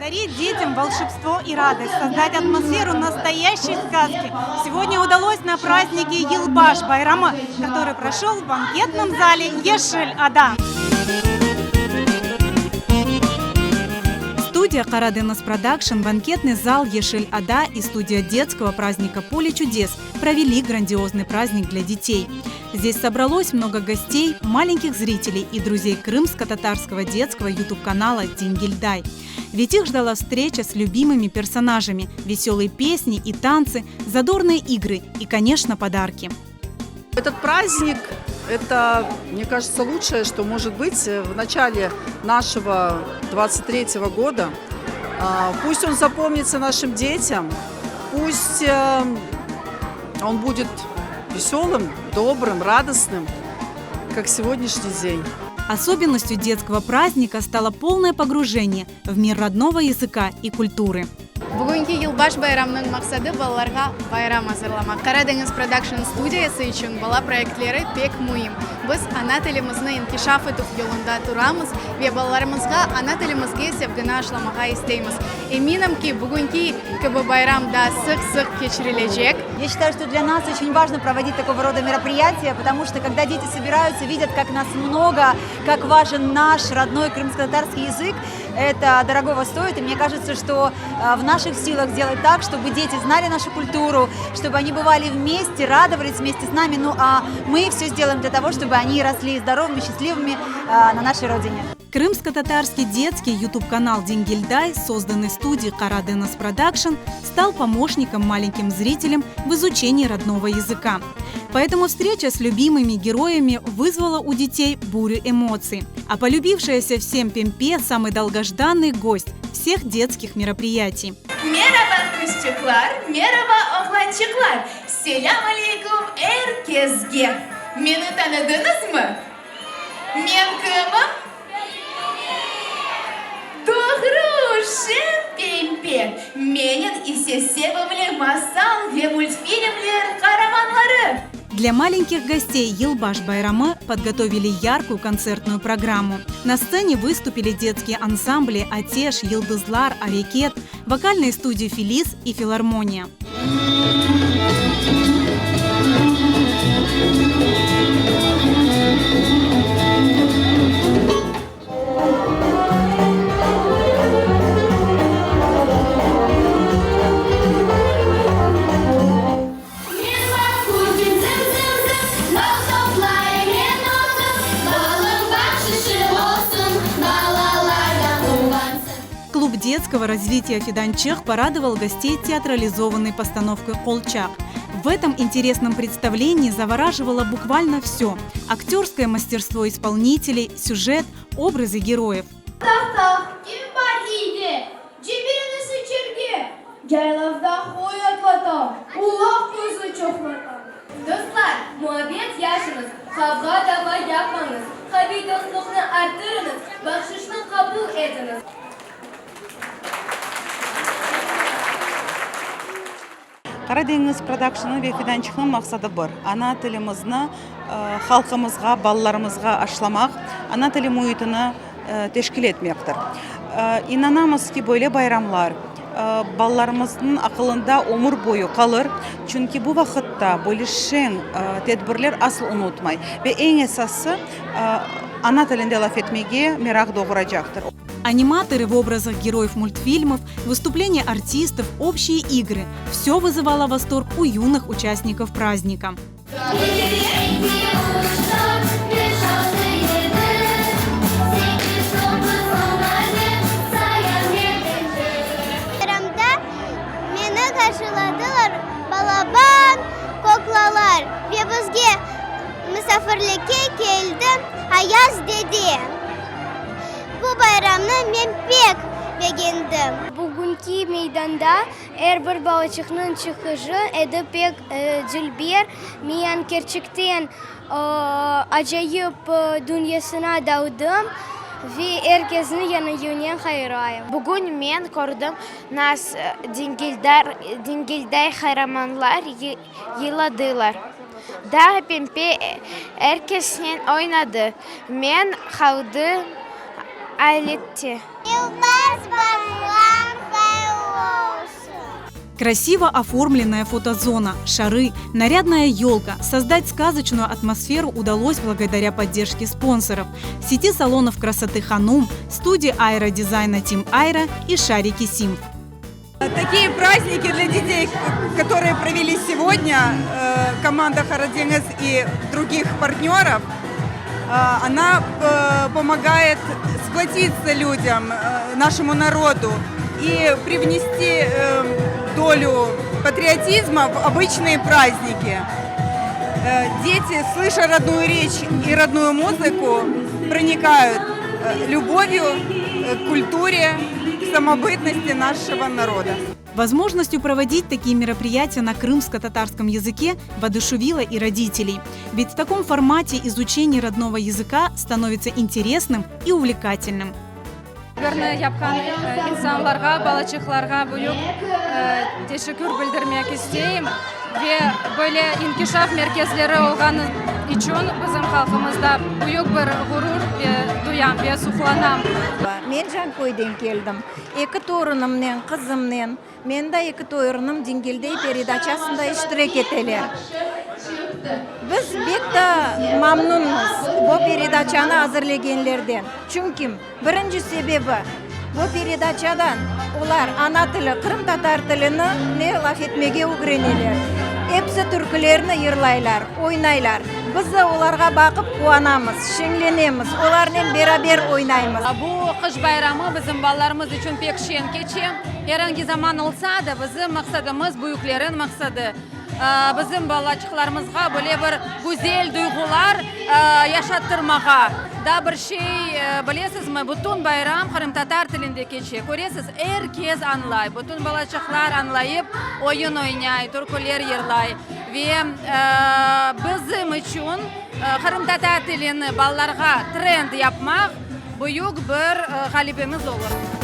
Подарить детям волшебство и радость, создать атмосферу настоящей сказки. Сегодня удалось на празднике Йылбаш байрамы, который прошел в банкетном зале Ешель-Ада. Студия Караденас Продакшн, банкетный зал Ешель-Ада и студия детского праздника «Поле чудес» провели грандиозный праздник для детей. Здесь собралось много гостей, маленьких зрителей и друзей крымско-татарского детского YouTube-канала «Дингильдай». Ведь их ждала встреча с любимыми персонажами, веселые песни и танцы, задорные игры и, конечно, подарки. Этот праздник – это, мне кажется, лучшее, что может быть в начале нашего 23-го года. Пусть он запомнится нашим детям, пусть он будет веселым, добрым, радостным, как сегодняшний день. Особенностью детского праздника стало полное погружение в мир родного языка и культуры. Бүгінгі Йылбаш байрамның мақсады балаларға байрам hazırlamak. Karadeniz Production студиясы үшін бала проектлері пек мұйым. Біз ана тілімізні инкишаф етіп yolunda тұрамыз ve балаларымызға ана тілімізге sevgini aşılamаға istейміз. Еминім ки бүгінгі кібі байрамда sık-sık geçirilecek. Я считаю, что для нас очень важно проводить такого рода мероприятия, потому что когда дети собираются, видят, как нас много, как важен наш родной крымско-татарский язык, это дорогого стоит. И мне кажется, что в наших силах сделать так, чтобы дети знали нашу культуру, чтобы они бывали вместе, радовались вместе с нами. Ну а мы все сделаем для того, чтобы они росли здоровыми, счастливыми на нашей родине. Крымско-татарский детский YouTube-канал «Дингильдай», созданный студией Караденас Продакшн, стал помощником маленьким зрителям в изучении родного языка. Поэтому встреча с любимыми героями вызвала у детей бурю эмоций. А полюбившаяся всем Пемпе – самый долгожданный гость всех детских мероприятий. Merhaba kızçıklar, merhaba oğlancıklar. Selam aleyküm herkesge. Beni tanıdınız mı? Ben kimim? Doğru, Pempe. Benim ise sevimli masal ve мультфильмler kahramanları. Для маленьких гостей Йылбаш байрамы подготовили яркую концертную программу. На сцене выступили детские ансамбли «Атеш», «Йылдызлар», «Арекет», вокальные студии «Фелис» и «Филармония». Клуб детского развития «Фиданчех» порадовал гостей театрализованной постановкой «Колчак». В этом интересном представлении завораживало буквально все – актерское мастерство исполнителей, сюжет, образы героев. Dostlar, muhabbet yaşınız, kavga dava yapmanız, kabi dostluğunu arttırınız, bakşışını kabul ediniz. Карадениз Продакшн ve Fidanchik'ның мақсаты бар. Ана тілімізні халқымызға, балаларымызға ашламақ, ана тілі мұхитini teşkil etmektir. İnanamız ki böyle bayramlar балаларымыздың ақылында өмір бойы қалыр. Çünkü bu vakitte böyle şen tedbirler asıl unutmay. Ve en esası ana тілінде laf etmege merak doğuracaktır. Аниматоры в образах героев мультфильмов, выступления артистов, общие игры – все вызывало восторг у юных участников праздника. Bayramda meni karşıladılar balaban, koklalar ve bizge misafirlikке keldim, Ayaz dedi. Bu bayramni men pek beğendim. Bugünkü meydanda her bir balçıkның çıkışı edi pek dilber. Men gerçekten acayip dünyasına daldım ve herkesin yanından hayranım. Bugün men gördüm nas Dingilday kahramanlar yıladılar. Da Pempe herkesin oynadı. Men kaldım ailetti. Yılmaz Baba. Красиво оформленная фотозона, шары, нарядная елка. Создать сказочную атмосферу удалось благодаря поддержке спонсоров. Сети салонов красоты «Ханум», студии аэродизайна «Тим Айра» и «Шарики Симф». Такие праздники для детей, которые провели сегодня команда Харадеңіз и других партнеров, она помогает сплотиться людям, нашему народу и привнести долю патриотизма в обычные праздники. Дети, слыша родную речь и родную музыку, проникают любовью к культуре, к самобытности нашего народа. Возможностью проводить такие мероприятия на крымско-татарском языке воодушевило и родителей. Ведь в таком формате изучение родного языка становится интересным и увлекательным. Япқан инсанларға, балачықларға бұйық тешікір білдірмек істейм. Ве бөлі инкишаф меркезлері олғаны үшін біздің халқымызда бұйық бір ғұрур дуям, бе сухланам. Мен Жанкойден келдім. Екі торынымнен, қызымнен. Мен де екі торыным Деңгелдей передачасында іштірек етелер. Біз бекті мамнунмыз бұл передачаны әзірлегенлерден. Чүнки бірінші себебі бұл передачадан олар ана тілі, Қырым татар тіліні не лaf etmege öğrenirler. Hepsi türkülerini yırlaylar, oynaylar. Biz de оларға бақып қуанамыз, шеңленеміз, олармен beraber oynayımız. Bu kış bayramı bizim ballarımız için pek şen keçe. Herhangi zaman olsa da bizim maksadımız, büyüklerin maksadı. Bizim balacıklarımızga böyle bir güzel duygular yaşattırmağa. Da bir şey bilesiz mi? Bütün bayram Kırım Tatar tilinde geçiyor. Görüyorsunuz, herkes anlay. Bütün balacıklar anlayıp oyun oynay, türküler yırlay. Ve bizim için Kırım Tatar tilini ballarga trend yapmak büyük bir galibimiz olur.